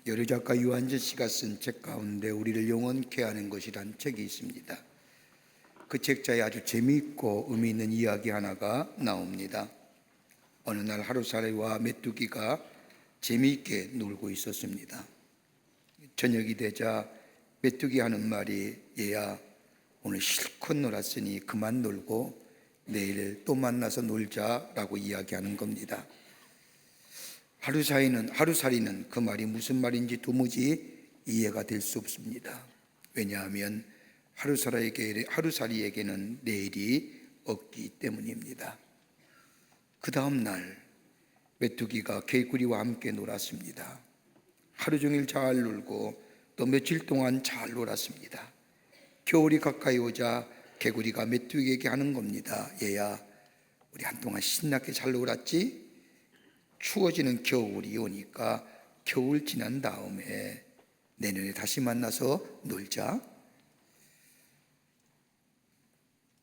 여류 작가 유한진 씨가 쓴 책 가운데 우리를 영원케 하는 것이란 책이 있습니다. 그 책자에 아주 재미있고 의미 있는 이야기 하나가 나옵니다. 어느 날 하루살이와 메뚜기가 재미있게 놀고 있었습니다. 저녁이 되자 메뚜기 하는 말이, 얘야, 오늘 실컷 놀았으니 그만 놀고 내일 또 만나서 놀자라고 이야기하는 겁니다. 하루살이는 그 말이 무슨 말인지 도무지 이해가 될 수 없습니다. 왜냐하면 하루살이에게는 내일이 없기 때문입니다. 그 다음 날 메뚜기가 개구리와 함께 놀았습니다. 하루 종일 잘 놀고 또 며칠 동안 잘 놀았습니다. 겨울이 가까이 오자 개구리가 메뚜기에게 하는 겁니다. 얘야, 우리 한동안 신나게 잘 놀았지? 추워지는 겨울이 오니까 겨울 지난 다음에 내년에 다시 만나서 놀자.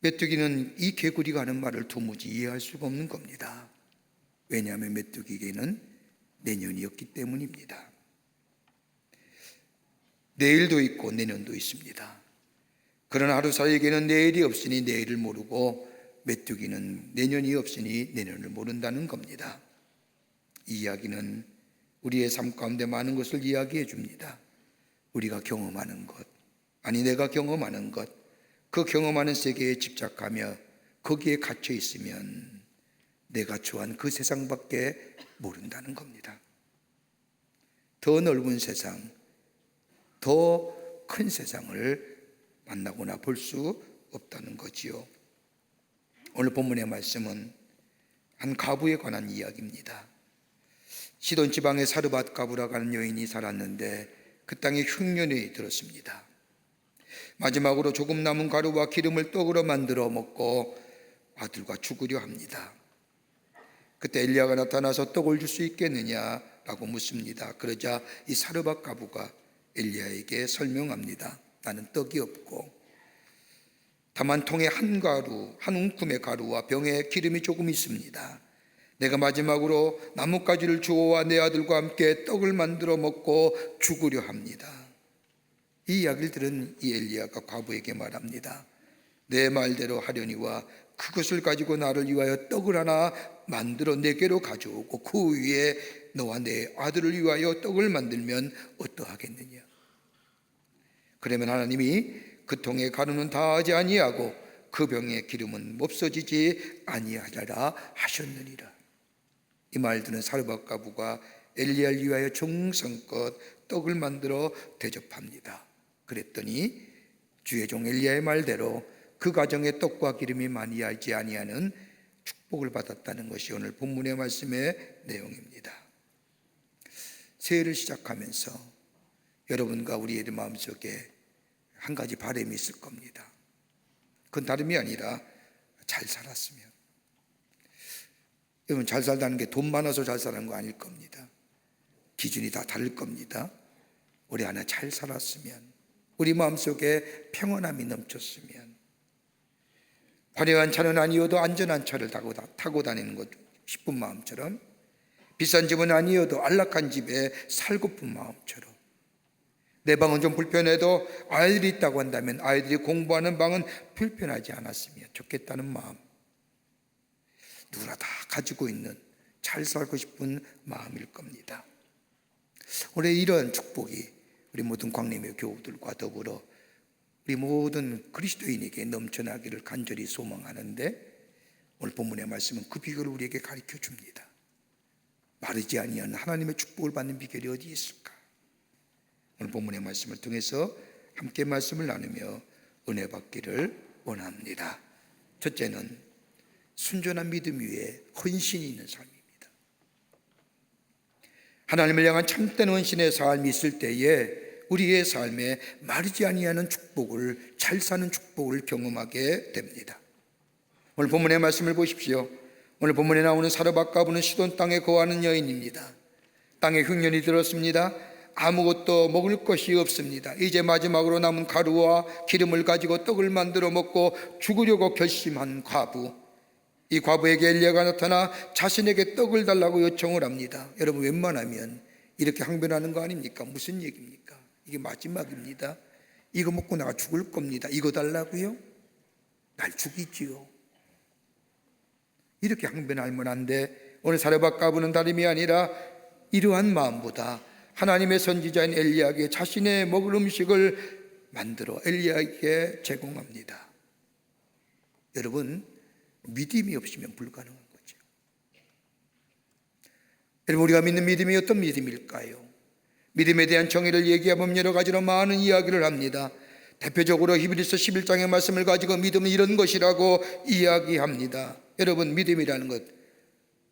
메뚜기는 이 개구리가 하는 말을 도무지 이해할 수가 없는 겁니다. 왜냐하면 메뚜기에게는 내년이었기 때문입니다. 내일도 있고 내년도 있습니다. 그러나 하루살이에게는 내일이 없으니 내일을 모르고 메뚜기는 내년이 없으니 내년을 모른다는 겁니다. 이 이야기는 우리의 삶 가운데 많은 것을 이야기해 줍니다. 우리가 경험하는 것, 아니 내가 경험하는 것, 그 경험하는 세계에 집착하며 거기에 갇혀 있으면 내가 처한 그 세상밖에 모른다는 겁니다. 더 넓은 세상, 더 큰 세상을 만나거나 볼 수 없다는 거지요. 오늘 본문의 말씀은 한 과부에 관한 이야기입니다. 시돈 지방의 사르밧 과부라고 하는 여인이 살았는데 그 땅에 흉년이 들었습니다. 마지막으로 조금 남은 가루와 기름을 떡으로 만들어 먹고 아들과 죽으려 합니다. 그때 엘리야가 나타나서 떡을 줄 수 있겠느냐라고 묻습니다. 그러자 이 사르밧 과부가 엘리야에게 설명합니다. 나는 떡이 없고 다만 통에 한 움큼의 가루와 병에 기름이 조금 있습니다. 내가 마지막으로 나뭇가지를 주워와 내 아들과 함께 떡을 만들어 먹고 죽으려 합니다. 이 이야기를 들은 이 엘리야가 과부에게 말합니다. 내 말대로 하려니와 그것을 가지고 나를 위하여 떡을 하나 만들어 내게로 가져오고 그 위에 너와 내 아들을 위하여 떡을 만들면 어떠하겠느냐. 그러면 하나님이 그 통에 가루는 다하지 아니하고 그 병의 기름은 없어지지 아니하리라 하셨느니라. 이 말 듣는 사르밧 과부가 엘리야를 위하여 정성껏 떡을 만들어 대접합니다. 그랬더니 주의 종 엘리야의 말대로 그 가정에 떡과 기름이 많이 하지 아니하는 축복을 받았다는 것이 오늘 본문의 말씀의 내용입니다. 새해를 시작하면서 여러분과 우리의 마음속에 한 가지 바람이 있을 겁니다. 그건 다름이 아니라 잘 살았으면. 여러분, 잘 살다는 게 돈 많아서 잘 사는 거 아닐 겁니다. 기준이 다 다를 겁니다. 우리 하나 잘 살았으면, 우리 마음속에 평안함이 넘쳤으면, 화려한 차는 아니어도 안전한 차를 타고 다니는 것 싶은 마음처럼, 비싼 집은 아니어도 안락한 집에 살고픈 마음처럼, 내 방은 좀 불편해도 아이들이 있다고 한다면 아이들이 공부하는 방은 불편하지 않았으면 좋겠다는 마음, 누구나 다 가지고 있는 잘 살고 싶은 마음일 겁니다. 올해 이런 축복이 우리 모든 광림의 교우들과 더불어 우리 모든 그리스도인에게 넘쳐나기를 간절히 소망하는데, 오늘 본문의 말씀은 그 비결을 우리에게 가르쳐 줍니다. 마르지 아니하는 하나님의 축복을 받는 비결이 어디 있을까? 오늘 본문의 말씀을 통해서 함께 말씀을 나누며 은혜 받기를 원합니다. 첫째는 순전한 믿음 위에 헌신이 있는 삶입니다. 하나님을 향한 참된 헌신의 삶이 있을 때에 우리의 삶에 마르지 아니하는 축복을, 잘 사는 축복을 경험하게 됩니다. 오늘 본문의 말씀을 보십시오. 오늘 본문에 나오는 사르밧 과부는 시돈 땅에 거하는 여인입니다. 땅에 흉년이 들었습니다. 아무것도 먹을 것이 없습니다. 이제 마지막으로 남은 가루와 기름을 가지고 떡을 만들어 먹고 죽으려고 결심한 과부. 이 과부에게 엘리야가 나타나 자신에게 떡을 달라고 요청을 합니다. 여러분, 웬만하면 이렇게 항변하는 거 아닙니까? 무슨 얘기입니까? 이게 마지막입니다. 이거 먹고 내가 죽을 겁니다. 이거 달라고요? 날 죽이지요. 이렇게 항변할 만한데 오늘 사르밧 과부는 다름이 아니라 이러한 마음보다 하나님의 선지자인 엘리야에게 자신의 먹을 음식을 만들어 엘리야에게 제공합니다. 여러분, 믿음이 없으면 불가능한 거죠. 여러분, 우리가 믿는 믿음이 어떤 믿음일까요? 믿음에 대한 정의를 얘기하면 여러 가지로 많은 이야기를 합니다. 대표적으로 히브리서 11장의 말씀을 가지고 믿음은 이런 것이라고 이야기합니다. 여러분, 믿음이라는 것,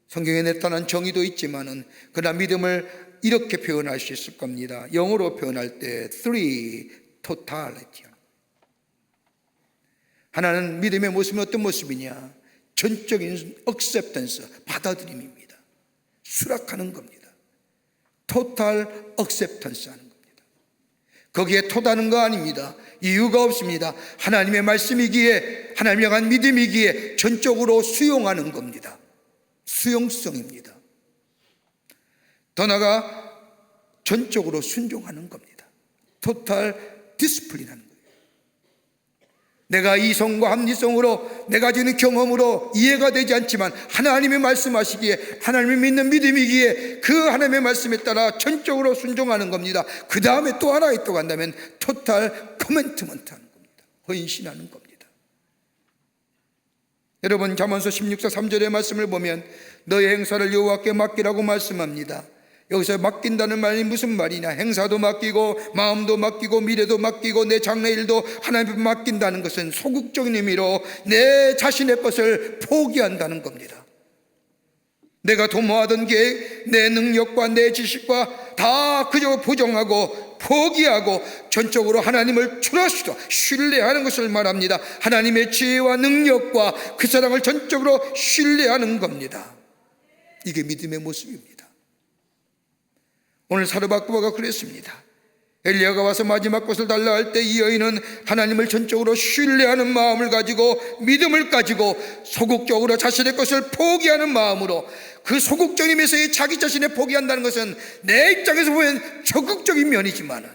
성경에 나타난 정의도 있지만은 그러나 믿음을 이렇게 표현할 수 있을 겁니다. 영어로 표현할 때 three totality. 하나는 믿음의 모습은 어떤 모습이냐? 전적인 acceptance, 받아들임입니다. 수락하는 겁니다. total acceptance 하는 겁니다. 거기에 토다는 거 아닙니다. 이유가 없습니다. 하나님의 말씀이기에, 하나님을 향한 믿음이기에 전적으로 수용하는 겁니다. 수용성입니다. 더 나아가 전적으로 순종하는 겁니다. 토탈 디스플린 하는 거예요. 내가 이성과 합리성으로 내가 지는 경험으로 이해가 되지 않지만 하나님의 말씀하시기에, 하나님을 믿는 믿음이기에 그 하나님의 말씀에 따라 전적으로 순종하는 겁니다. 그 다음에 또 하나 있다고 한다면 토탈 커밋먼트 하는 겁니다. 헌신하는 겁니다. 여러분, 잠언서 16장 3절의 말씀을 보면 너의 행사를 여호와께 맡기라고 말씀합니다. 여기서 맡긴다는 말이 무슨 말이냐? 행사도 맡기고 마음도 맡기고 미래도 맡기고 내 장래일도 하나님께 맡긴다는 것은 소극적인 의미로 내 자신의 것을 포기한다는 겁니다. 내가 도모하던 계획, 내 능력과 내 지식과 다 그저 부정하고 포기하고 전적으로 하나님을 트러스트, 신뢰하는 것을 말합니다. 하나님의 지혜와 능력과 그 사랑을 전적으로 신뢰하는 겁니다. 이게 믿음의 모습입니다. 오늘 사르밧 과부가 그랬습니다. 엘리야가 와서 마지막 것을 달라 할 때 이 여인은 하나님을 전적으로 신뢰하는 마음을 가지고, 믿음을 가지고 소극적으로 자신의 것을 포기하는 마음으로, 그 소극적임에서의 자기 자신을 포기한다는 것은 내 입장에서 보면 적극적인 면이지만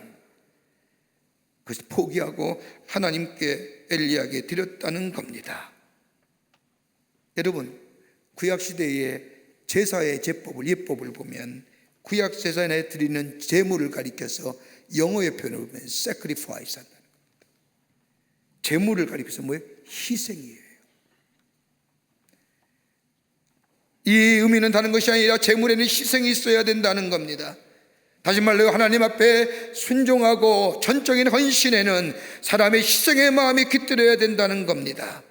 그것을 포기하고 하나님께, 엘리야에게 드렸다는 겁니다. 여러분, 구약시대의 제사의 제법을, 예법을 보면 구약 제사에 드리는 제물을 가리켜서 영어의 표현을 보면 sacrifice 한다는 겁니다. 제물을 가리켜서 뭐예요? 희생이에요. 이 의미는 다른 것이 아니라 제물에는 희생이 있어야 된다는 겁니다. 다시 말로 하나님 앞에 순종하고 전적인 헌신에는 사람의 희생의 마음이 깃들어야 된다는 겁니다.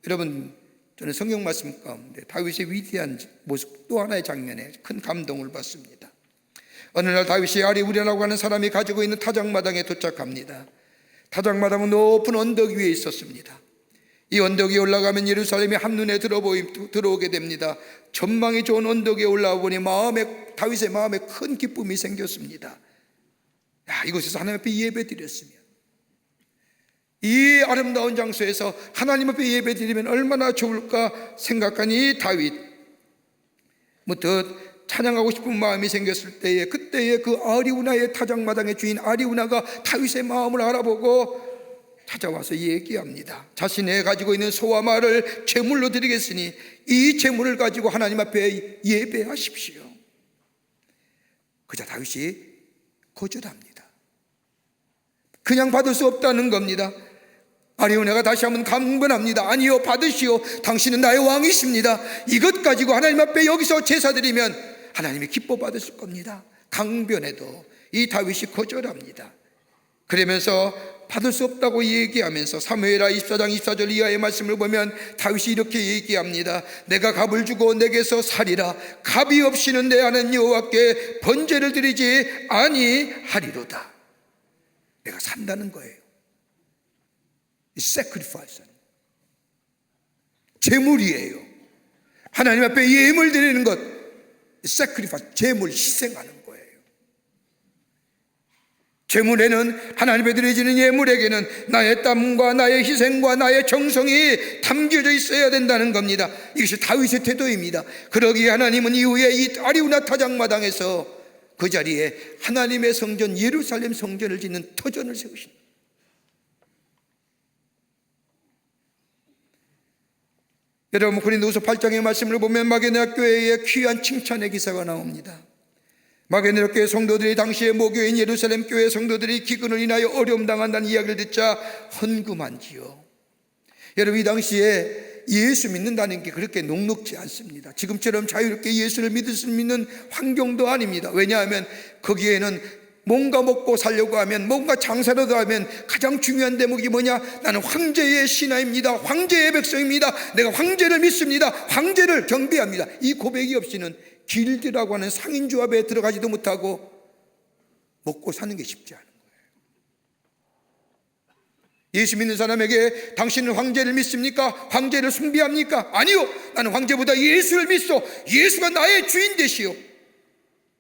여러분, 저는 성경 말씀 가운데 다윗의 위대한 모습 또 하나의 장면에 큰 감동을 받습니다. 어느 날 다윗이 아리우나라고 하는 사람이 가지고 있는 타작마당에 도착합니다. 타작마당은 높은 언덕 위에 있었습니다. 이 언덕 위에 올라가면 예루살렘이 한눈에 들어오게 됩니다. 전망이 좋은 언덕에 올라와 보니 다윗의 마음에 큰 기쁨이 생겼습니다. 이곳에서 하나님 앞에 예배 드렸으면, 이 아름다운 장소에서 하나님 앞에 예배 드리면 얼마나 좋을까 생각하니 다윗, 무엇 찬양하고 싶은 마음이 생겼을 때에, 그때에 그 아리우나의 타작마당의 주인 아리우나가 다윗의 마음을 알아보고 찾아와서 얘기합니다. 자신의 가지고 있는 소와 말을 제물로 드리겠으니 이 제물을 가지고 하나님 앞에 예배하십시오. 그자 다윗이 거절합니다. 그냥 받을 수 없다는 겁니다. 아리우나가 다시 한번 강변합니다. 아니요, 받으시오. 당신은 나의 왕이십니다. 이것 가지고 하나님 앞에 여기서 제사드리면 하나님이 기뻐 받으실 겁니다. 강변해도 이 다윗이 거절합니다. 그러면서 받을 수 없다고 얘기하면서 사무엘하 24장 24절 이하의 말씀을 보면 다윗이 이렇게 얘기합니다. 내가 값을 주고 내게서 살이라. 값이 없이는 내 하나님 여호와께 번제를 드리지 아니하리로다. 내가 산다는 거예요. sacrifice, 제물이에요. 하나님 앞에 예물 드리는 것, sacrifice, 제물, 희생하는 거예요. 제물에는, 하나님에 드려지는 예물에게는 나의 땀과 나의 희생과 나의 정성이 담겨져 있어야 된다는 겁니다. 이것이 다윗의 태도입니다. 그러기에 하나님은 이후에 이 아리우나 타작마당에서 그 자리에 하나님의 성전 예루살렘 성전을 짓는 터전을 세우십니다. 여러분, 고린도후서 8장의 말씀을 보면 마게도냐 교회의 귀한 칭찬의 기사가 나옵니다. 마게도냐 교회 성도들이 당시에 모교인 예루살렘 교회 성도들이 기근을 인하여 어려움 당한다는 이야기를 듣자 헌금한지요. 여러분, 이 당시에 예수 믿는다는 게 그렇게 녹록지 않습니다. 지금처럼 자유롭게 예수를 믿을 수 있는 환경도 아닙니다. 왜냐하면 거기에는 뭔가 먹고 살려고 하면, 뭔가 장사라도 하면 가장 중요한 대목이 뭐냐? 나는 황제의 신하입니다. 황제의 백성입니다. 내가 황제를 믿습니다. 황제를 경배합니다. 이 고백이 없이는 길드라고 하는 상인조합에 들어가지도 못하고 먹고 사는 게 쉽지 않은 거예요. 예수 믿는 사람에게 당신은 황제를 믿습니까? 황제를 숭배합니까? 아니요, 나는 황제보다 예수를 믿소. 예수가 나의 주인 되시오.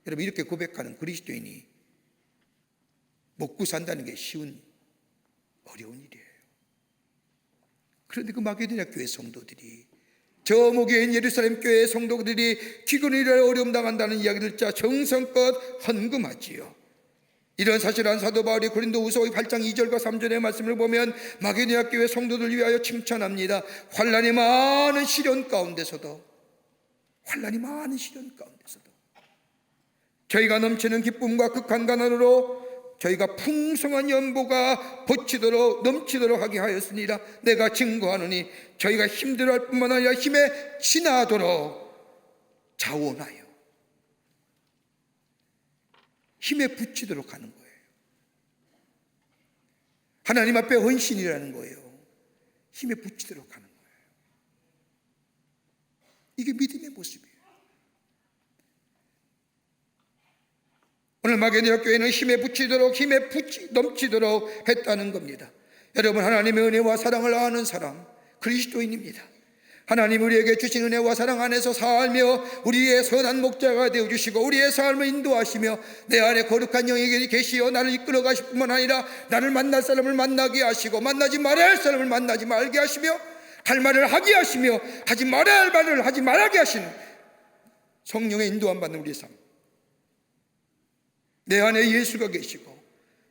여러분, 이렇게 고백하는 그리스도인이 먹고 산다는 게 쉬운, 어려운 일이에요. 그런데 그 마게도냐 교회 성도들이, 저 모교인 예루살렘 교회 성도들이 기근을 인하여 어려움 당한다는 이야기를 듣자 정성껏 헌금하지요. 이런 사실을 한 사도 바울이 고린도후서 8장 2절과 3절의 말씀을 보면 마게도냐 교회 성도들을 위하여 칭찬합니다. 환난이 많은 시련 가운데서도 저희가 넘치는 기쁨과 극한 가난으로 저희가 풍성한 연보가 넘치도록 하게 하였으니라. 내가 증거하노니 저희가 힘들어할 뿐만 아니라 힘에 지나도록 자원하여 힘에 붙이도록 하는 거예요. 하나님 앞에 헌신이라는 거예요. 힘에 붙이도록 하는 거예요. 이게 믿음의 모습이에요. 오늘 마게도냐 교회는 힘에 넘치도록 했다는 겁니다. 여러분, 하나님의 은혜와 사랑을 아는 사람, 그리스도인입니다. 하나님 우리에게 주신 은혜와 사랑 안에서 살며 우리의 선한 목자가 되어주시고 우리의 삶을 인도하시며 내 안에 거룩한 영이 계시어 나를 이끌어 가실 뿐만 아니라 나를 만날 사람을 만나게 하시고 만나지 말아야 할 사람을 만나지 말게 하시며 할 말을 하게 하시며 하지 말아야 할 말을 하지 말게 하시는 성령의 인도함 받는 우리의 삶, 내 안에 예수가 계시고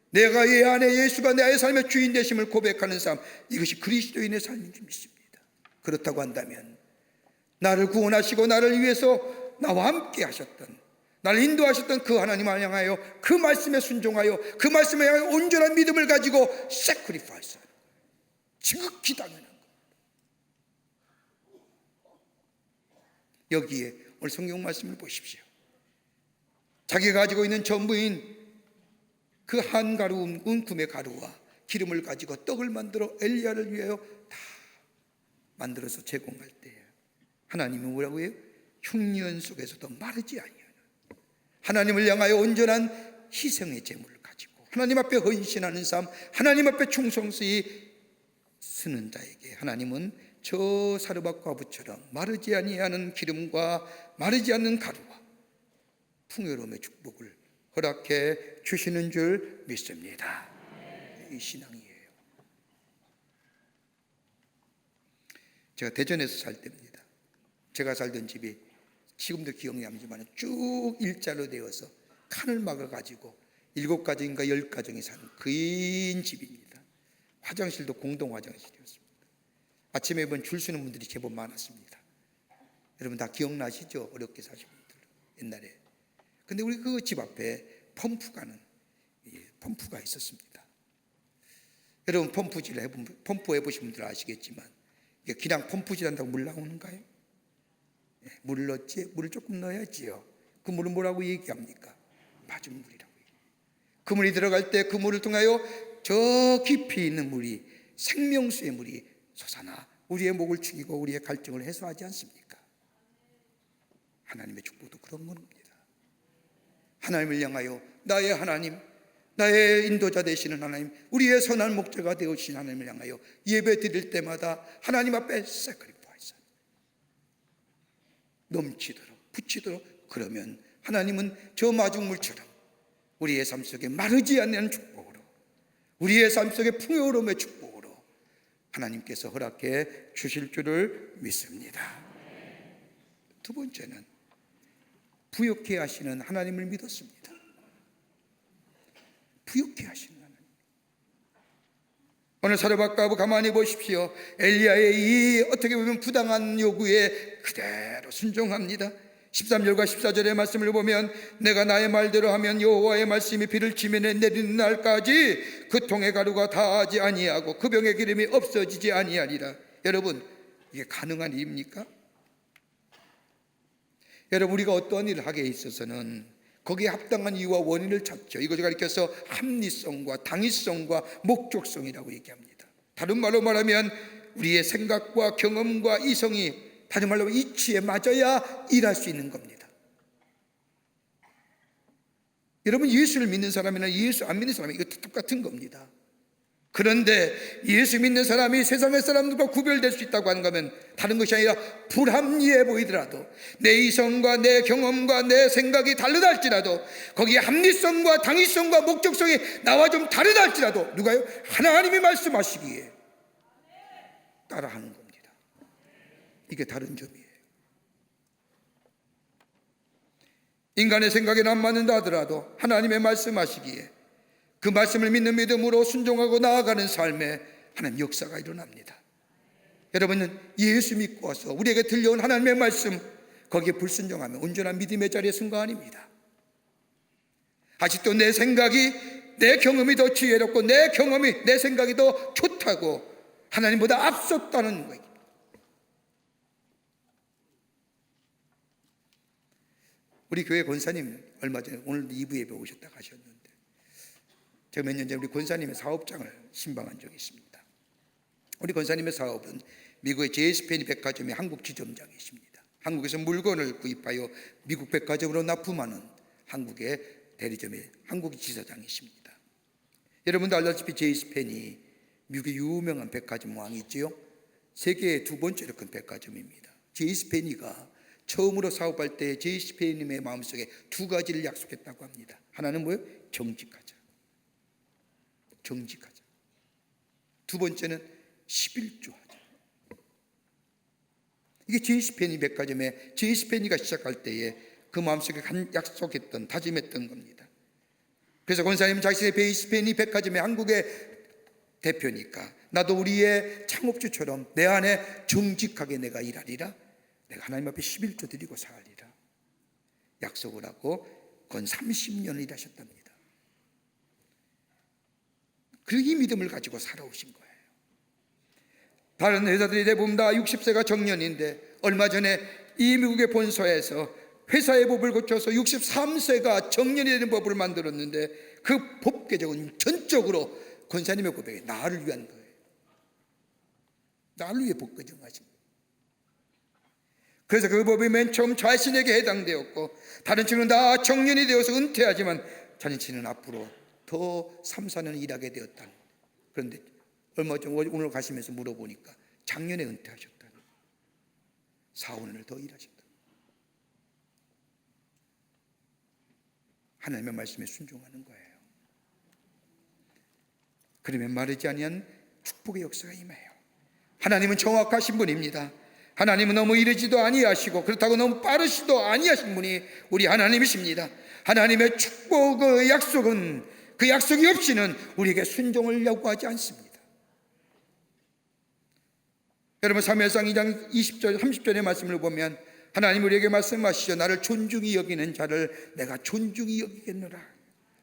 내가 이 안에 예수가 나의 삶의 주인 되심을 고백하는 삶, 이것이 그리스도인의 삶인 줄 믿습니다. 그렇다고 한다면 나를 구원하시고 나를 위해서 나와 함께 하셨던, 나를 인도하셨던 그 하나님을 향하여 그 말씀에 순종하여 그 말씀에 향하여 온전한 믿음을 가지고 sacrifice, 지극히 당연한 것. 여기에 오늘 성경 말씀을 보십시오. 자기가 가지고 있는 전부인 그 한 가루 은금의 가루와 기름을 가지고 떡을 만들어 엘리야를 위하여 다 만들어서 제공할 때 하나님은 뭐라고 해요? 흉년 속에서도 마르지 아니하는, 하나님을 향하여 온전한 희생의 제물을 가지고 하나님 앞에 헌신하는 삶, 하나님 앞에 충성스레 쓰는 자에게 하나님은 저 사르밧과 부처럼 마르지 아니하는 기름과 마르지 않는 가루와 풍요로움의 축복을 허락해 주시는 줄 믿습니다. 이 신앙이에요. 제가 대전에서 살 때입니다. 제가 살던 집이 지금도 기억이 나지만 쭉 일자로 되어서 칸을 막아가지고 7가정인가 10가정이 사는 긴 집입니다. 화장실도 공동 화장실이었습니다. 아침에 본 줄 서는 분들이 제법 많았습니다. 여러분 다 기억나시죠? 어렵게 사신 분들 옛날에. 근데 우리 그 집 앞에 펌프가 있었습니다. 여러분 펌프 해보신 분들 아시겠지만 그냥 펌프질 한다고 물 나오는가요? 물을 넣지? 물을 조금 넣어야지요. 그 물은 뭐라고 얘기합니까? 맑은 물이라고 얘기해요. 그 물이 들어갈 때 그 물을 통하여 저 깊이 있는 물이, 생명수의 물이 솟아나 우리의 목을 축이고 우리의 갈증을 해소하지 않습니까? 하나님의 축복도 그런 겁니다. 하나님을 향하여 나의 하나님, 나의 인도자 되시는 하나님, 우리의 선한 목자가 되어주신 하나님을 향하여 예배 드릴 때마다 하나님 앞에 sacrifice, 넘치도록 붙이도록, 그러면 하나님은 저 마중물처럼 우리의 삶 속에 마르지 않는 축복으로, 우리의 삶 속에 풍요로움의 축복으로 하나님께서 허락해 주실 줄을 믿습니다. 두 번째는 부욕해 하시는 하나님을 믿었습니다. 부욕해 하시는 하나님. 오늘 사르밧가브 가만히 보십시오. 엘리야의 이 어떻게 보면 부당한 요구에 그대로 순종합니다. 13절과 14절의 말씀을 보면 내가 나의 말대로 하면 여호와의 말씀이 비를 치면에 내리는 날까지 그 통의 가루가 다하지 아니하고 그 병의 기름이 없어지지 아니하리라. 여러분, 이게 가능한 일입니까? 여러분, 우리가 어떠한 일을 하기에 있어서는 거기에 합당한 이유와 원인을 찾죠. 이것을 가리켜서 합리성과 당위성과 목적성이라고 얘기합니다. 다른 말로 말하면 우리의 생각과 경험과 이성이 다른 말로 이치에 맞아야 일할 수 있는 겁니다. 여러분, 예수를 믿는 사람이나 예수 안 믿는 사람이 이거 똑같은 겁니다. 그런데 예수 믿는 사람이 세상의 사람들과 구별될 수 있다고 하는 거면 다른 것이 아니라 불합리해 보이더라도 내 이성과 내 경험과 내 생각이 다르다 할지라도 거기에 합리성과 당위성과 목적성이 나와 좀 다르다 할지라도 누가요? 하나님이 말씀하시기에 따라하는 겁니다. 이게 다른 점이에요. 인간의 생각에는 안 맞는다 하더라도 하나님의 말씀하시기에 그 말씀을 믿는 믿음으로 순종하고 나아가는 삶에 하나님 역사가 일어납니다. 여러분은 예수 믿고 와서 우리에게 들려온 하나님의 말씀 거기에 불순종하면 온전한 믿음의 자리에 쓴 거 아닙니다. 아직도 내 생각이 내 경험이 더 지혜롭고 내 경험이 내 생각이 더 좋다고 하나님보다 앞섰다는 거예요. 우리 교회 권사님 얼마 전에 오늘 2부 예배 오셨다 가셨는데 제가 몇 년 전에 우리 권사님의 사업장을 신방한 적이 있습니다. 우리 권사님의 사업은 미국의 JS펜이 백화점의 한국 지점장이십니다. 한국에서 물건을 구입하여 미국 백화점으로 납품하는 한국의 대리점의 한국 지사장이십니다. 여러분도 알다시피 JS펜이 미국의 유명한 백화점 왕이 있죠. 세계의 두 번째로 큰 백화점입니다. JS펜이가 처음으로 사업할 때 JS펜님의 마음속에 두 가지를 약속했다고 합니다. 하나는 뭐예요? 정직하자. 정직하자. 두 번째는 11조 하자. 이게 JS펜이 백화점에 JS펜이가 시작할 때에 그 마음속에 약속했던 다짐했던 겁니다. 그래서 권사님 자신의 JS펜이 백화점의 한국의 대표니까 나도 우리의 창업주처럼 내 안에 정직하게 내가 일하리라. 내가 하나님 앞에 11조 드리고 살리라 약속을 하고 건 30년을 일하셨답니다. 그리고 이 믿음을 가지고 살아오신 거예요. 다른 회사들이 대부분 다 60세가 정년인데 얼마 전에 이 미국의 본사에서 회사의 법을 고쳐서 63세가 정년이 되는 법을 만들었는데 그 법 개정은 전적으로 권사님의 고백이 나를 위한 거예요. 나를 위해 법 개정하신 거예요. 그래서 그 법이 맨 처음 자신에게 해당되었고 다른 친구는 다 정년이 되어서 은퇴하지만 자신은 앞으로 더 3, 4년 일하게 되었다는. 그런데 얼마 전 오늘 가시면서 물어보니까 작년에 은퇴하셨다는. 4, 5년을 더 일하셨다. 하나님의 말씀에 순종하는 거예요. 그러면 마르지 아니한 축복의 역사가 임해요. 하나님은 정확하신 분입니다. 하나님은 너무 이르지도 아니하시고 그렇다고 너무 빠르시도 아니하신 분이 우리 하나님이십니다. 하나님의 축복의 약속은 그 약속이 없이는 우리에게 순종을 요구하지 않습니다. 여러분 사무엘상 2장 20절 30절의 말씀을 보면 하나님 우리에게 말씀하시죠. 나를 존중히 여기는 자를 내가 존중히 여기겠노라.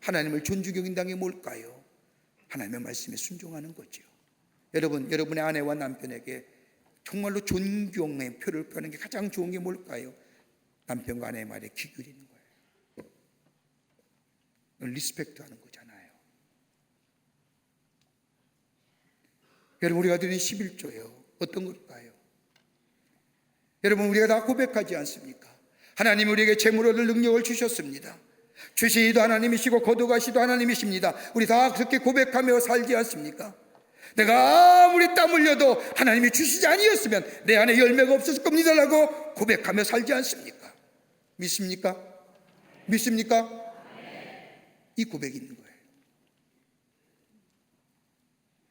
하나님을 존중히 여긴다는 게 뭘까요? 하나님의 말씀에 순종하는 거죠. 여러분, 여러분의 아내와 남편에게 정말로 존경의 표를 표하는 게 가장 좋은 게 뭘까요? 남편과 아내의 말에 귀 기울이는 거예요. 리스펙트 하는 거잖아요. 여러분 우리가 드리는 11조예요. 어떤 걸까요? 여러분 우리가 다 고백하지 않습니까? 하나님 우리에게 재물 얻을 능력을 주셨습니다. 주시기도 하나님이시고 거두가시도 하나님이십니다. 우리 다 그렇게 고백하며 살지 않습니까? 내가 아무리 땀 흘려도 하나님이 주시지 아니었으면 내 안에 열매가 없었을 겁니다 라고 고백하며 살지 않습니까? 믿습니까? 믿습니까? 이 고백이 있는 거예요.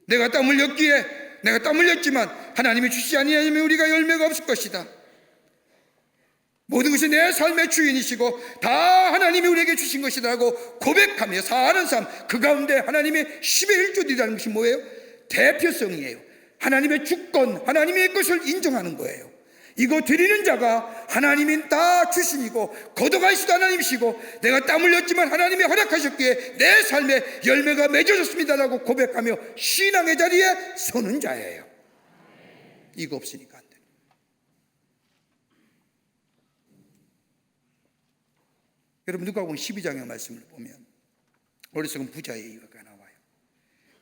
내가 땀 흘렸기에 내가 땀 흘렸지만 하나님이 주시지 아니하면 우리가 열매가 없을 것이다. 모든 것이 내 삶의 주인이시고 다 하나님이 우리에게 주신 것이라고 고백하며 사는 삶, 그 가운데 하나님의 10의 1조이라는 것이 뭐예요? 대표성이에요. 하나님의 주권, 하나님의 것을 인정하는 거예요. 이거 드리는 자가 하나님이 다 주신이고 거둬가시도 하나님이시고 내가 땀 흘렸지만 하나님이 허락하셨기에 내 삶에 열매가 맺어졌습니다라고 고백하며 신앙의 자리에 서는 자예요. 이거 없으니까 안 돼요. 여러분, 누가복음 12장의 말씀을 보면 어리석은 부자의 이유가 나와요.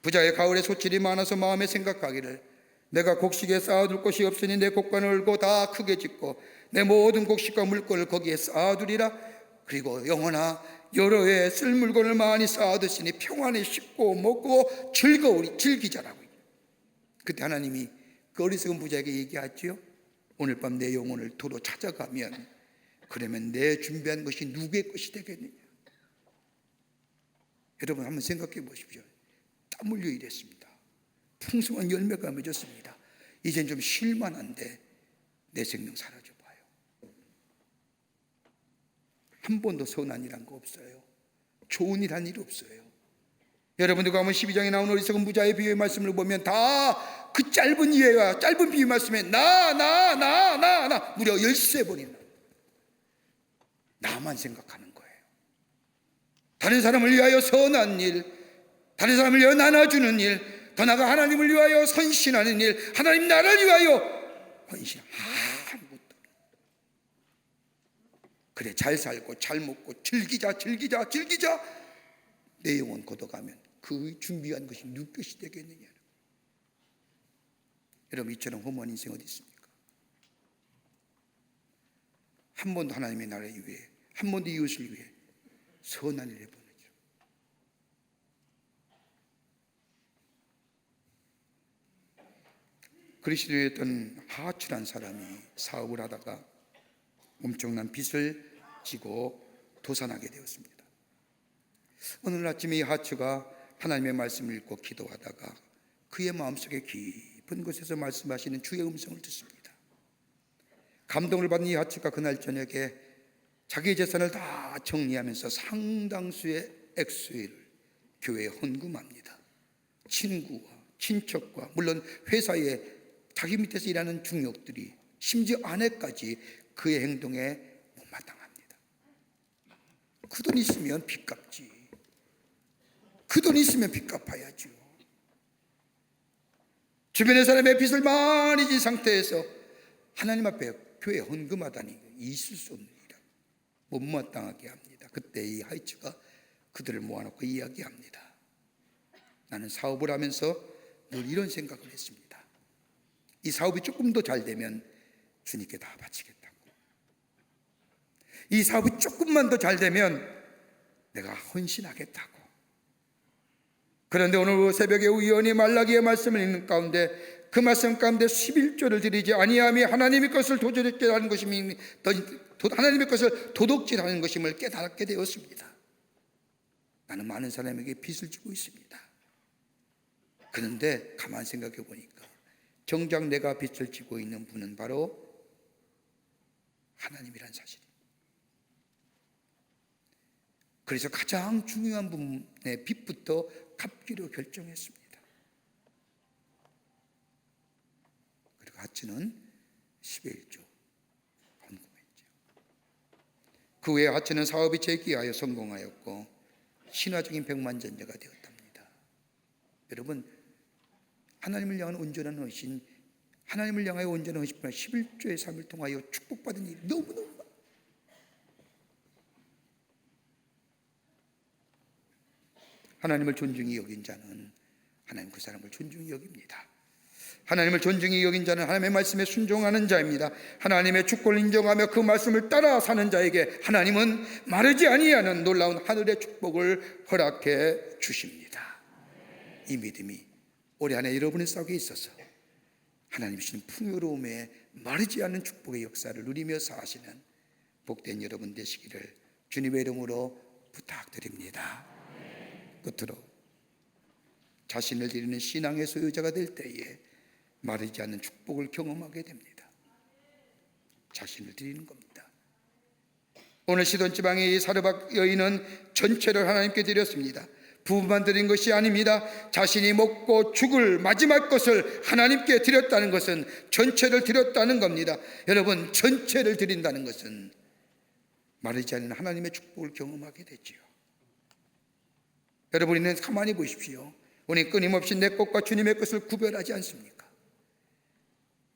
부자의 가을에 소출이 많아서 마음에 생각하기를 내가 곡식에 쌓아둘 곳이 없으니 내 곡간을 얼고 다 크게 짓고 내 모든 곡식과 물건을 거기에 쌓아두리라. 그리고 영혼아, 여러 해 쓸 물건을 많이 쌓아두시니 평안히 씻고 먹고 즐기자라고. 그때 하나님이 그 어리석은 부자에게 얘기하죠. 오늘 밤 내 영혼을 도로 찾아가면 그러면 내 준비한 것이 누구의 것이 되겠느냐. 여러분 한번 생각해 보십시오. 땀 흘려 일했습니다. 풍성한 열매가 맺었습니다. 이젠 좀 쉴만한데 내 생명 사라져 봐요. 한 번도 선한 일 한 거 없어요. 좋은 일 한 일 없어요. 여러분, 누가복음 12장에 나온 어리석은 부자의 비유의 말씀을 보면 다 그 짧은 이해가 짧은 비유 말씀에 나 무려 13번이나 나만 생각하는 거예요. 다른 사람을 위하여 선한 일, 다른 사람을 위하여 나눠주는 일, 더 나아가 하나님을 위하여 헌신하는 일, 하나님 나라를 위하여 헌신, 아무것도. 그래, 잘 살고 잘 먹고 즐기자. 내 영혼 걷어가면 그 준비한 것이 누구 것이 되겠느냐. 여러분, 이처럼 허무한 인생 어디 있습니까? 한 번도 하나님의 나라를 위해, 한 번도 이웃을 위해 선한 일을 해보내죠. 그리스도였던 하츠란 사람이 사업을 하다가 엄청난 빚을 지고 도산하게 되었습니다. 어느 날 아침에 이 하츠가 하나님의 말씀을 읽고 기도하다가 그의 마음속에 깊은 곳에서 말씀하시는 주의 음성을 듣습니다. 감동을 받은 이 하츠가 그날 저녁에 자기 재산을 다 정리하면서 상당수의 액수를 교회에 헌금합니다. 친구와 친척과 물론 회사에 자기 밑에서 일하는 중역들이 심지어 아내까지 그의 행동에 못마땅합니다. 그 돈 있으면 빚 갚지. 그 돈 있으면 빚 갚아야죠. 주변의 사람의 빚을 많이 진 상태에서 하나님 앞에 교회 헌금하다니 있을 수 없는 일이라 못마땅하게 합니다. 그때 이 하이츠가 그들을 모아놓고 이야기합니다. 나는 사업을 하면서 늘 이런 생각을 했습니다. 이 사업이 조금 더 잘 되면 주님께 다 바치겠다고. 이 사업이 조금만 더 잘 되면 내가 헌신하겠다고. 그런데 오늘 새벽에 우연히 말라기의 말씀을 읽는 가운데 그 말씀 가운데 11조를 드리지 아니함이 하나님의 것을 도적질하는 것임이 하나님의 것을 도둑질하는 것임을 깨닫게 되었습니다. 나는 많은 사람에게 빚을 지고 있습니다. 그런데 가만 생각해 보니까 정작 내가 빚을 지고 있는 분은 바로 하나님이란 사실입니다. 그래서 가장 중요한 분의 빚부터 갚기로 결정했습니다. 그리고 하츠는 10의 1조 헌금했죠. 그 후에 하츠는 사업이 재기하여 성공하였고 신화적인 백만전자가 되었답니다. 여러분, 하나님을 향한 온전한 헌신, 하나님을 향하여 온전한 헌신뿐 아니라 11조의 삶을 통하여 축복받은 일이 너무너무 많아요. 하나님을 존중히 여긴 자는 하나님 그 사람을 존중히 여깁니다. 하나님을 존중히 여긴 자는 하나님의 말씀에 순종하는 자입니다. 하나님의 주권을 인정하며 그 말씀을 따라 사는 자에게 하나님은 마르지 아니하는 놀라운 하늘의 축복을 허락해 주십니다. 이 믿음이 올해 안에 여러분의 속에 있어서 하나님 주신 풍요로움에 마르지 않는 축복의 역사를 누리며 사시는 복된 여러분 되시기를 주님의 이름으로 부탁드립니다. 끝으로 자신을 드리는 신앙의 소유자가 될 때에 마르지 않는 축복을 경험하게 됩니다. 자신을 드리는 겁니다. 오늘 시돈 지방의 이 사르밧 여인은 전체를 하나님께 드렸습니다. 부분만 드린 것이 아닙니다. 자신이 먹고 죽을 마지막 것을 하나님께 드렸다는 것은 전체를 드렸다는 겁니다. 여러분, 전체를 드린다는 것은 마르지 않는 하나님의 축복을 경험하게 되지요. 여러분, 우리는 가만히 보십시오. 우리 끊임없이 내 것과 주님의 것을 구별하지 않습니까?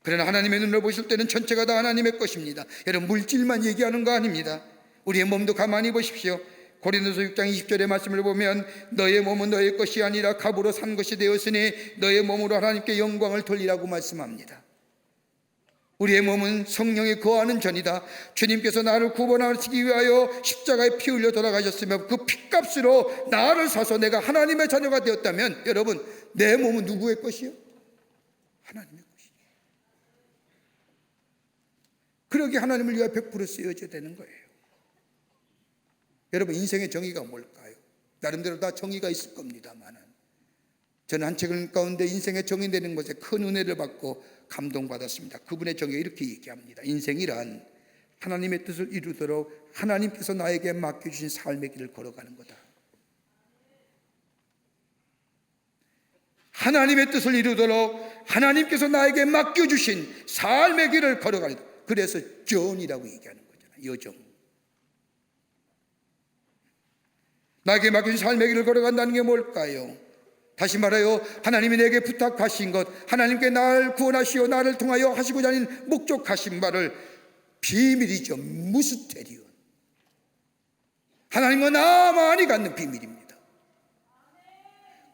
그러나 하나님의 눈으로 보실 때는 전체가 다 하나님의 것입니다. 여러분, 물질만 얘기하는 거 아닙니다. 우리의 몸도 가만히 보십시오. 고린도서 6장 20절의 말씀을 보면 너의 몸은 너의 것이 아니라 값으로 산 것이 되었으니 너의 몸으로 하나님께 영광을 돌리라고 말씀합니다. 우리의 몸은 성령이 거하는 전이다. 주님께서 나를 구원하시기 위하여 십자가에 피 흘려 돌아가셨으며 그 피값으로 나를 사서 내가 하나님의 자녀가 되었다면, 여러분, 내 몸은 누구의 것이요? 하나님의 것이요. 그러기에 하나님을 위하여 100% 쓰여져야 되는 거예요. 여러분, 인생의 정의가 뭘까요? 나름대로 다 정의가 있을 겁니다만, 저는 한 책 가운데 인생의 정의되는 것에 큰 은혜를 받고 감동받았습니다. 그분의 정의가 이렇게 얘기합니다. 인생이란 하나님의 뜻을 이루도록 하나님께서 나에게 맡겨주신 삶의 길을 걸어가는 거다. 하나님의 뜻을 이루도록 하나님께서 나에게 맡겨주신 삶의 길을 걸어가는 거다. 그래서 전이라고 얘기하는 거잖아요. 여정. 나에게 맡겨진 삶의 길을 걸어간다는 게 뭘까요? 다시 말하여 하나님이 내게 부탁하신 것, 하나님께 나를 구원하시어 나를 통하여 하시고자 하는 목적하신 바를 비밀이죠. 무스테리온. 하나님과 나만이 갖는 비밀입니다.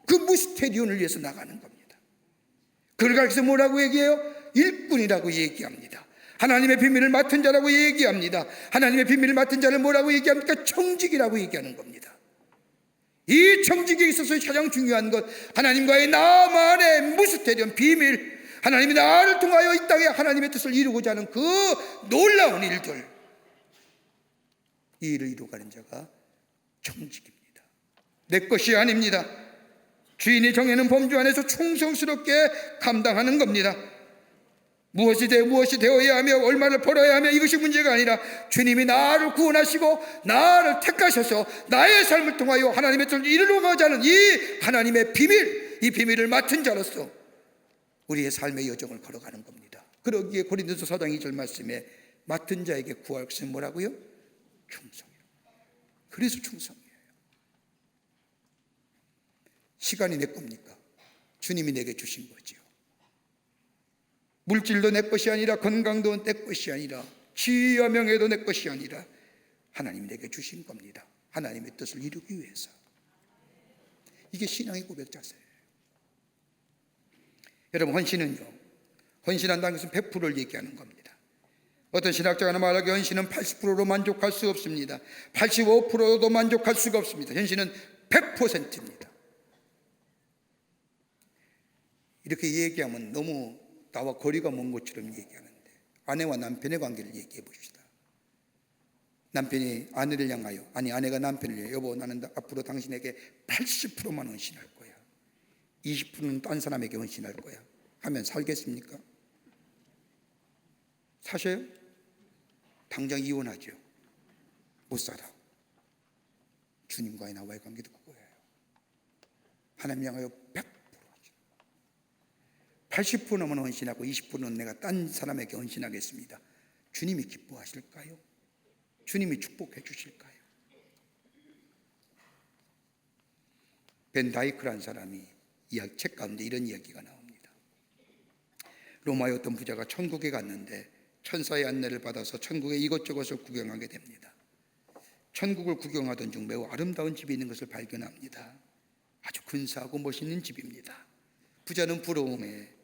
그 무스테리온을 위해서 나가는 겁니다. 그걸 가르쳐서 뭐라고 얘기해요? 일꾼이라고 얘기합니다. 하나님의 비밀을 맡은 자라고 얘기합니다. 하나님의 비밀을 맡은 자를 뭐라고 얘기합니까? 청직이라고 얘기하는 겁니다. 이 청직에 있어서 가장 중요한 것, 하나님과의 나만의 무스테리온 비밀, 하나님이 나를 통하여 이 땅에 하나님의 뜻을 이루고자 하는 그 놀라운 일들, 이 일을 이루어가는 자가 청직입니다. 내 것이 아닙니다. 주인이 정해놓은 범주 안에서 충성스럽게 감당하는 겁니다. 무엇이 되어야 하며 얼마를 벌어야 하며 이것이 문제가 아니라 주님이 나를 구원하시고 나를 택하셔서 나의 삶을 통하여 하나님의 뜻을 이루고자 하는 이 하나님의 비밀, 이 비밀을 맡은 자로서 우리의 삶의 여정을 걸어가는 겁니다. 그러기에 고린도서 4장 2절 말씀에 맡은 자에게 구할 것은 뭐라고요? 충성이에요. 그래서 충성이에요. 시간이 내 겁니까? 주님이 내게 주신 거지요. 물질도 내 것이 아니라, 건강도 내 것이 아니라, 지위와 명예도 내 것이 아니라 하나님이 내게 주신 겁니다. 하나님의 뜻을 이루기 위해서. 이게 신앙의 고백 자세예요. 여러분, 헌신은요, 헌신한다는 것은 100%를 얘기하는 겁니다. 어떤 신학자가 말하기에 헌신은 80%로 만족할 수 없습니다. 85%도 만족할 수가 없습니다. 헌신은 100%입니다. 이렇게 얘기하면 너무 나와 거리가 먼 것처럼 얘기하는데, 아내와 남편의 관계를 얘기해 봅시다. 남편이 아내를 향하여, 아내가 남편을 향하여, 여보, 나는 앞으로 당신에게 80%만 헌신할 거야, 20%는 딴 사람에게 헌신할 거야 하면 살겠습니까? 사셔요? 당장 이혼하죠. 못 살아. 주님과의 나와의 관계도 그거예요. 하나님 향하여 80%는 헌신하고 20%는 내가 딴 사람에게 헌신하겠습니다. 주님이 기뻐하실까요? 주님이 축복해 주실까요? 벤 다이크라는 사람이 책 가운데 이런 이야기가 나옵니다. 로마의 어떤 부자가 천국에 갔는데 천사의 안내를 받아서 천국의 이것저것을 구경하게 됩니다. 천국을 구경하던 중 매우 아름다운 집이 있는 것을 발견합니다. 아주 근사하고 멋있는 집입니다. 부자는 부러움에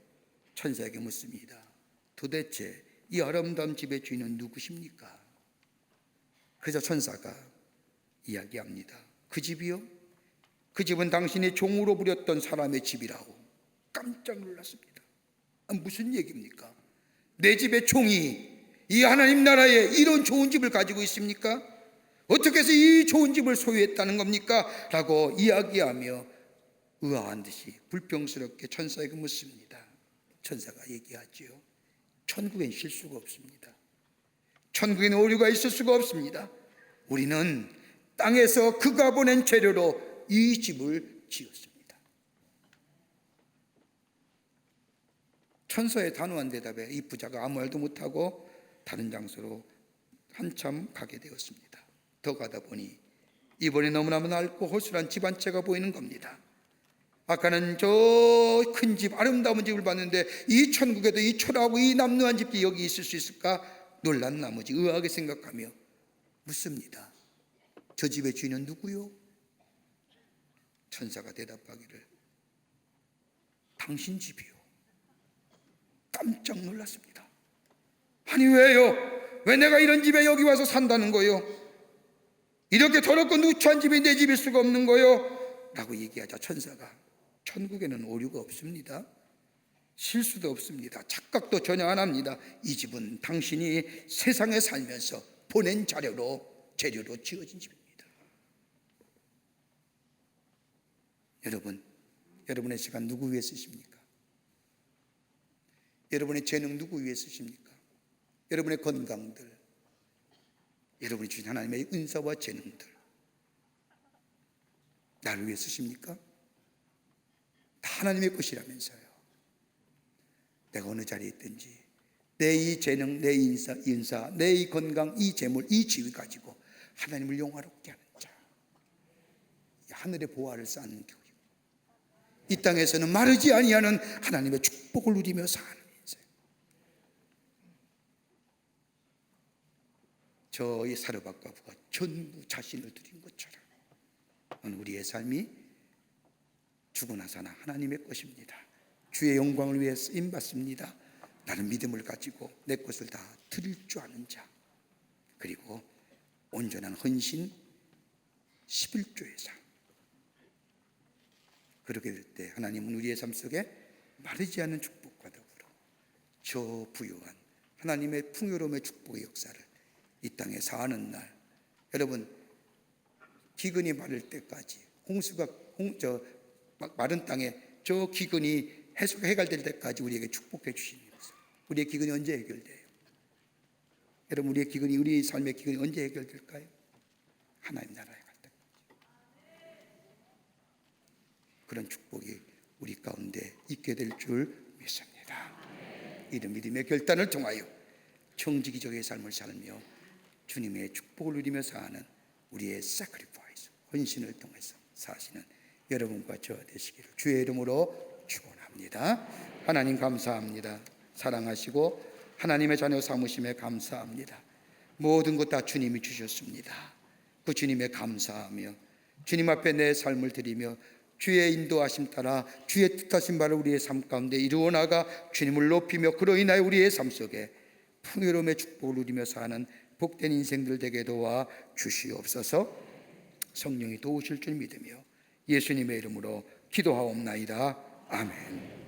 천사에게 묻습니다. 도대체 이 아름다운 집의 주인은 누구십니까? 그래서 천사가 이야기합니다. 그 집이요? 그 집은 당신이 종으로 부렸던 사람의 집이라고. 깜짝 놀랐습니다. 무슨 얘기입니까? 내 집의 종이 이 하나님 나라에 이런 좋은 집을 가지고 있습니까? 어떻게 해서 이 좋은 집을 소유했다는 겁니까? 라고 이야기하며 의아한 듯이 불평스럽게 천사에게 묻습니다. 천사가 얘기하지요. 천국엔 실수가 없습니다. 천국에는 오류가 있을 수가 없습니다. 우리는 땅에서 그가 보낸 재료로 이 집을 지었습니다. 천사의 단호한 대답에 이 부자가 아무 말도 못하고 다른 장소로 한참 가게 되었습니다. 더 가다 보니 이번에 너무나 넓고 호술한 집 한 채가 보이는 겁니다. 아까는 저 큰 집, 아름다운 집을 봤는데 이 천국에도 이 초라하고 이 남루한 집이 여기 있을 수 있을까? 놀란 나머지 의아하게 생각하며 묻습니다. 저 집의 주인은 누구요? 천사가 대답하기를 당신 집이요. 깜짝 놀랐습니다. 아니 왜요? 왜 내가 이런 집에 여기 와서 산다는 거요? 이렇게 더럽고 누추한 집이 내 집일 수가 없는 거요? 라고 얘기하자 천사가 천국에는 오류가 없습니다. 실수도 없습니다. 착각도 전혀 안 합니다. 이 집은 당신이 세상에 살면서 보낸 재료로 지어진 집입니다. 여러분, 여러분의 시간 누구 위해 쓰십니까? 여러분의 재능 누구 위해 쓰십니까? 여러분의 건강들, 여러분이 주신 하나님의 은사와 재능들 나를 위해 쓰십니까? 다 하나님의 것이라면서요. 내가 어느 자리에 있든지 내 이 재능, 내 인사, 내 이 건강, 이 재물, 이 지위 가지고 하나님을 영화롭게 하는 자, 하늘의 보화를 쌓는 교육, 이 땅에서는 마르지 아니하는 하나님의 축복을 누리며 사는 인생. 저희 사르밧과 부가 전부 자신을 드린 것처럼 우리의 삶이 죽으나 사나 하나님의 것입니다. 주의 영광을 위해 쓰임받습니다. 나는 믿음을 가지고 내 것을 다 드릴 줄 아는 자, 그리고 온전한 헌신 11조의 삶. 그렇게 될 때 하나님은 우리의 삶 속에 마르지 않는 축복과 더불어 저 부유한 하나님의 풍요로움의 축복의 역사를 이 땅에 사는 날, 여러분 기근이 마를 때까지 홍수가 마른 땅에 저 기근이 해결될 때까지 우리에게 축복해 주시는 것을. 우리의 기근이 언제 해결돼요? 여러분 우리의 기근이, 우리 삶의 기근이 언제 해결될까요? 하나님 나라에 갈 때. 그런 축복이 우리 가운데 있게 될 줄 믿습니다. 이런 믿음의 결단을 통하여 청지기적의 삶을 살며 주님의 축복을 누리며 사는 우리의 sacrifice, 헌신을 통해서 사시는 여러분과 저 되시기를 주의 이름으로 축원합니다. 하나님 감사합니다. 사랑하시고 하나님의 자녀 삼으심에 감사합니다. 모든 것 다 주님이 주셨습니다. 그 주님에 감사하며 주님 앞에 내 삶을 드리며 주의 인도하심 따라 주의 뜻하신 바를 우리의 삶 가운데 이루어 나가 주님을 높이며 그로 인하여 우리의 삶 속에 풍요로움의 축복을 누리며 사는 복된 인생들 되게 도와 주시옵소서. 성령이 도우실 줄 믿으며 예수님의 이름으로 기도하옵나이다. 아멘.